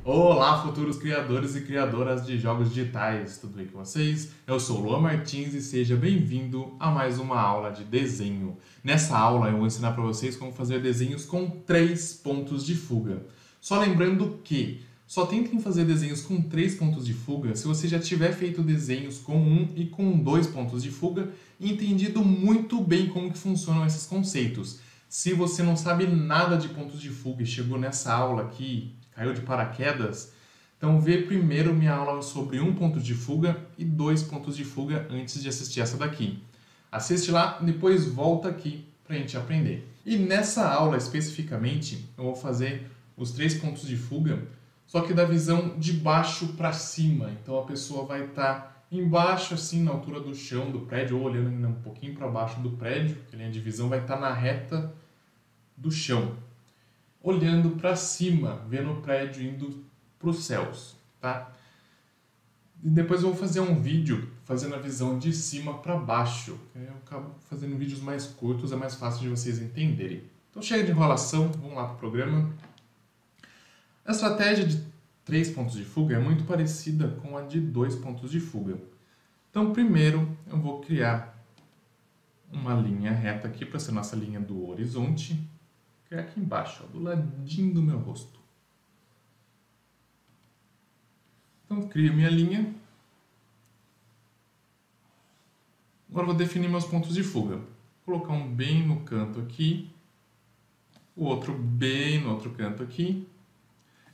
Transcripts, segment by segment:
Olá, futuros criadores e criadoras de jogos digitais, tudo bem com vocês? Eu sou o Luan Martins e seja bem-vindo a mais uma aula de desenho. Nessa aula eu vou ensinar para vocês como fazer desenhos com 3 pontos de fuga. Só lembrando que só tentem fazer desenhos com 3 pontos de fuga se você já tiver feito desenhos com 1 e com 2 pontos de fuga e entendido muito bem como que funcionam esses conceitos. Se você não sabe nada de pontos de fuga e chegou nessa aula aqui, caiu de paraquedas, então vê primeiro minha aula sobre 1 ponto de fuga e 2 pontos de fuga antes de assistir essa daqui. Assiste lá, depois volta aqui para a gente aprender. E nessa aula especificamente, eu vou fazer os 3 pontos de fuga, só que da visão de baixo para cima. Então a pessoa vai estar embaixo, assim, na altura do chão do prédio, ou olhando ainda um pouquinho para baixo do prédio, que a linha de visão vai estar na reta do chão, olhando para cima, vendo o prédio indo para os céus, tá? E depois eu vou fazer um vídeo fazendo a visão de cima para baixo. Eu acabo fazendo vídeos mais curtos, é mais fácil de vocês entenderem. Então chega de enrolação, vamos lá para o programa. A estratégia de 3 pontos de fuga é muito parecida com a de 2 pontos de fuga. Então primeiro eu vou criar uma linha reta aqui para ser nossa linha do horizonte. Aqui embaixo, ó, do ladinho do meu rosto. Então, crio minha linha. Agora vou definir meus pontos de fuga. Vou colocar um bem no canto aqui, o outro bem no outro canto aqui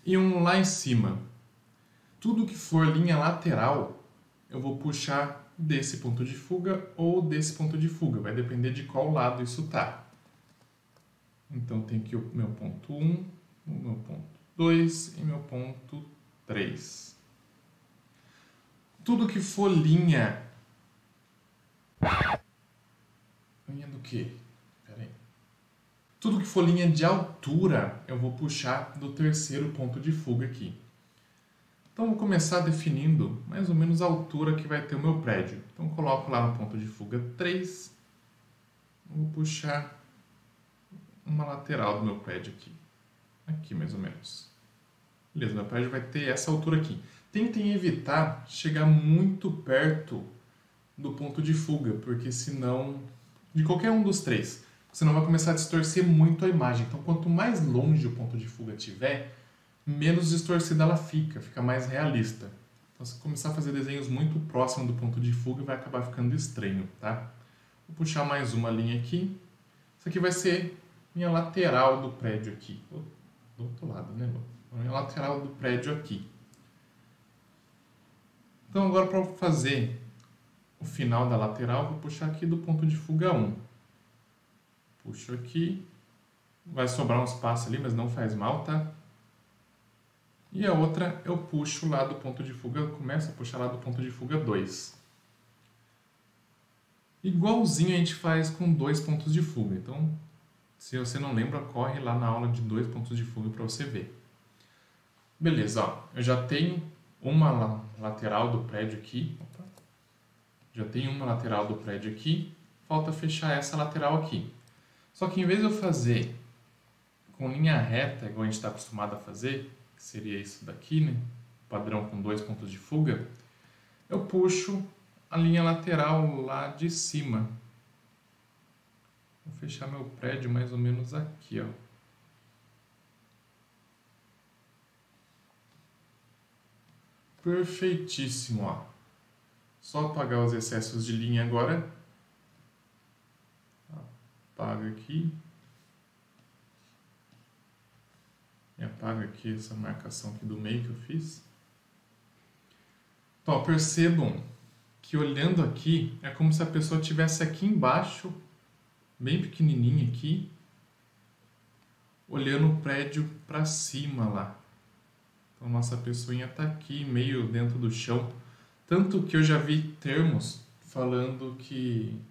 e um lá em cima. Tudo que for linha lateral, eu vou puxar desse ponto de fuga ou desse ponto de fuga. Vai depender de qual lado isso tá. Então tem aqui o meu ponto 1, o meu ponto 2 e meu ponto 3. Tudo que for linha... Linha do quê? Pera aí. Tudo que for linha de altura, eu vou puxar do terceiro ponto de fuga aqui. Então vou começar definindo mais ou menos a altura que vai ter o meu prédio. Então coloco lá no ponto de fuga 3. Vou puxar uma lateral do meu prédio aqui. Aqui, mais ou menos. Beleza, meu prédio vai ter essa altura aqui. Tentem evitar chegar muito perto do ponto de fuga, porque senão... De qualquer um dos 3. Senão vai começar a distorcer muito a imagem. Então, quanto mais longe o ponto de fuga tiver, menos distorcida ela fica. Fica mais realista. Então, se começar a fazer desenhos muito próximos do ponto de fuga, vai acabar ficando estranho, tá? Vou puxar mais uma linha aqui. Isso aqui vai ser minha lateral do prédio aqui. Do outro lado, né? Minha lateral do prédio aqui. Então agora para fazer o final da lateral, vou puxar aqui do ponto de fuga 1. Puxo aqui. Vai sobrar um espaço ali, mas não faz mal, tá? E a outra eu puxo lá do ponto de fuga, começo a puxar lá do ponto de fuga 2. Igualzinho a gente faz com 2 pontos de fuga. Então, se você não lembra, corre lá na aula de 2 pontos de fuga para você ver. Beleza, ó, eu já tenho uma lateral do prédio aqui. Opa. Já tenho uma lateral do prédio aqui. Falta fechar essa lateral aqui. Só que em vez de eu fazer com linha reta, igual a gente está acostumado a fazer, que seria isso daqui, né? Padrão com 2 pontos de fuga, eu puxo a linha lateral lá de cima. Vou fechar meu prédio mais ou menos aqui, ó. Perfeitíssimo, ó. Só apagar os excessos de linha agora. Apaga aqui. E apaga aqui essa marcação aqui do meio que eu fiz. Então, percebam que olhando aqui, é como se a pessoa estivesse aqui embaixo, bem pequenininha aqui, olhando o prédio para cima lá. Então, nossa pessoinha está aqui, meio dentro do chão. Tanto que eu já vi termos falando que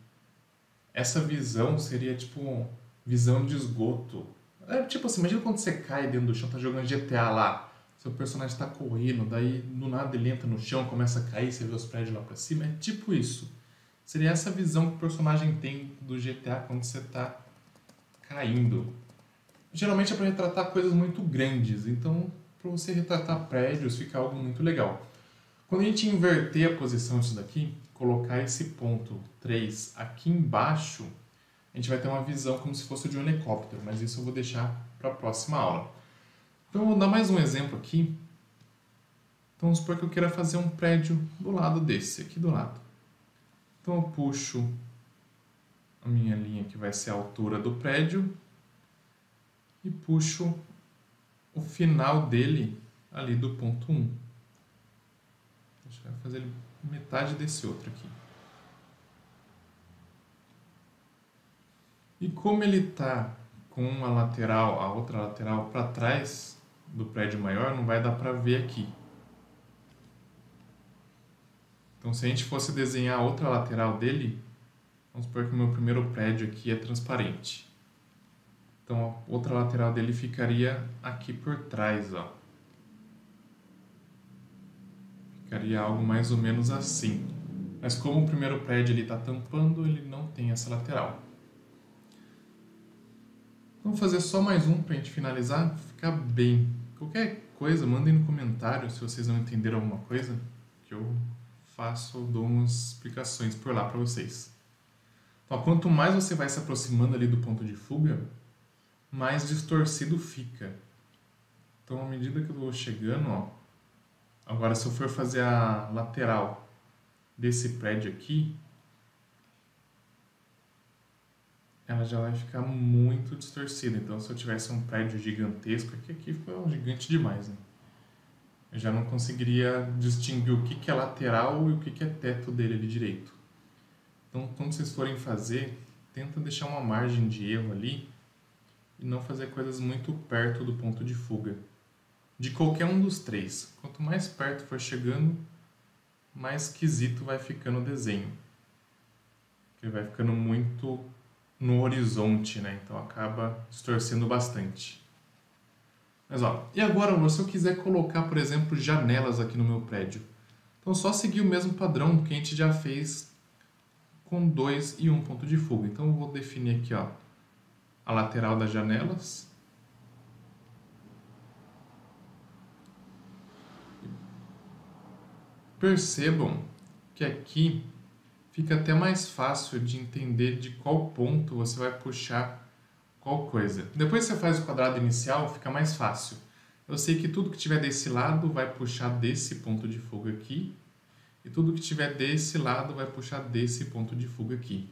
essa visão seria tipo visão de esgoto. É tipo assim, imagina quando você cai dentro do chão, tá jogando GTA lá, seu personagem está correndo, daí do nada ele entra no chão, começa a cair, você vê os prédios lá para cima. É tipo isso. Seria essa visão que o personagem tem do GTA quando você está caindo. Geralmente é para retratar coisas muito grandes, então para você retratar prédios, fica algo muito legal. Quando a gente inverter a posição disso daqui, colocar esse ponto 3 aqui embaixo, a gente vai ter uma visão como se fosse de um helicóptero, mas isso eu vou deixar para a próxima aula. Então eu vou dar mais um exemplo aqui. Então vamos supor que eu queira fazer um prédio do lado desse, aqui do lado. Então eu puxo a minha linha que vai ser a altura do prédio e puxo o final dele ali do ponto 1. Deixa eu fazer ele metade desse outro aqui. E como ele está com uma lateral, a outra lateral para trás do prédio maior, não vai dar para ver aqui. Então, se a gente fosse desenhar a outra lateral dele, vamos supor que o meu primeiro prédio aqui é transparente. Então, a outra lateral dele ficaria aqui por trás, ó. Ficaria algo mais ou menos assim. Mas como o primeiro prédio ele está tampando, ele não tem essa lateral. Vamos fazer só mais um para a gente finalizar, ficar bem. Qualquer coisa, mandem no comentário se vocês não entenderam alguma coisa, que eu dou umas explicações por lá para vocês. Então, quanto mais você vai se aproximando ali do ponto de fuga, mais distorcido fica. Então, à medida que eu vou chegando, ó, agora se eu for fazer a lateral desse prédio aqui, ela já vai ficar muito distorcida. Então, se eu tivesse um prédio gigantesco, aqui foi gigante demais, né? Eu já não conseguiria distinguir o que é lateral e o que é teto dele ali direito. Então, quando vocês forem fazer, tenta deixar uma margem de erro ali e não fazer coisas muito perto do ponto de fuga. De qualquer um dos três. Quanto mais perto for chegando, mais esquisito vai ficando o desenho. Ele vai ficando muito no horizonte, né? Então acaba distorcendo bastante. Mas ó, e agora se eu quiser colocar, por exemplo, janelas aqui no meu prédio? Então só seguir o mesmo padrão que a gente já fez com 2 e 1 ponto de fuga. Então eu vou definir aqui, ó, a lateral das janelas. Percebam que aqui fica até mais fácil de entender de qual ponto você vai puxar qual coisa. Depois que você faz o quadrado inicial, fica mais fácil. Eu sei que tudo que tiver desse lado vai puxar desse ponto de fuga aqui, e tudo que tiver desse lado vai puxar desse ponto de fuga aqui.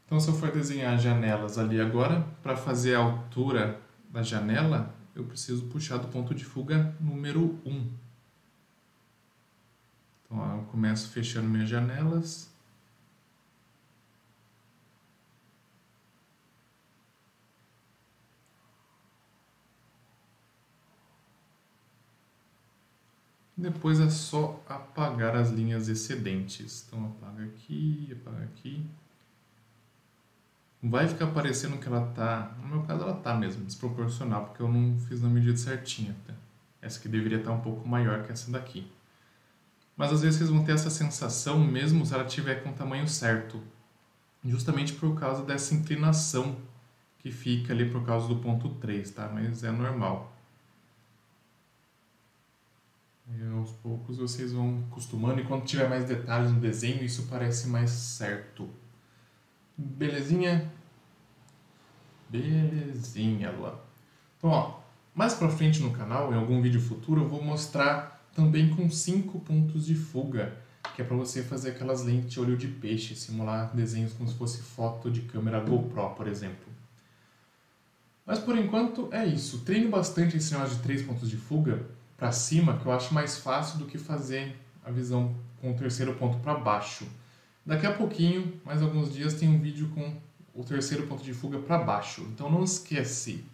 Então, se eu for desenhar janelas ali agora, para fazer a altura da janela, eu preciso puxar do ponto de fuga número 1. Então, ó, eu começo fechando minhas janelas. Depois é só apagar as linhas excedentes. Então, apaga aqui, apaga aqui. Vai ficar parecendo que ela tá... No meu caso, ela tá mesmo, desproporcional, porque eu não fiz na medida certinha. Tá? Essa aqui deveria estar um pouco maior que essa daqui. Mas às vezes vocês vão ter essa sensação mesmo se ela tiver com o tamanho certo. Justamente por causa dessa inclinação que fica ali por causa do ponto 3, tá? Mas é normal. E aos poucos vocês vão acostumando e quando tiver mais detalhes no desenho, isso parece mais certo. Belezinha? Belezinha, Luan. Então, ó, mais pra frente no canal, em algum vídeo futuro, eu vou mostrar também com 5 pontos de fuga, que é para você fazer aquelas lentes de olho de peixe, simular desenhos como se fosse foto de câmera GoPro, por exemplo. Mas por enquanto é isso. Treine bastante esse negócio de 3 pontos de fuga para cima, que eu acho mais fácil do que fazer a visão com o terceiro ponto para baixo. Daqui a pouquinho, mais alguns dias, tem um vídeo com o terceiro ponto de fuga para baixo. Então não esquece.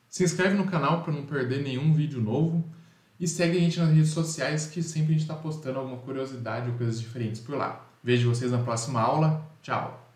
Se inscreve no canal para não perder nenhum vídeo novo. E segue a gente nas redes sociais, que sempre a gente está postando alguma curiosidade ou coisas diferentes por lá. Vejo vocês na próxima aula. Tchau!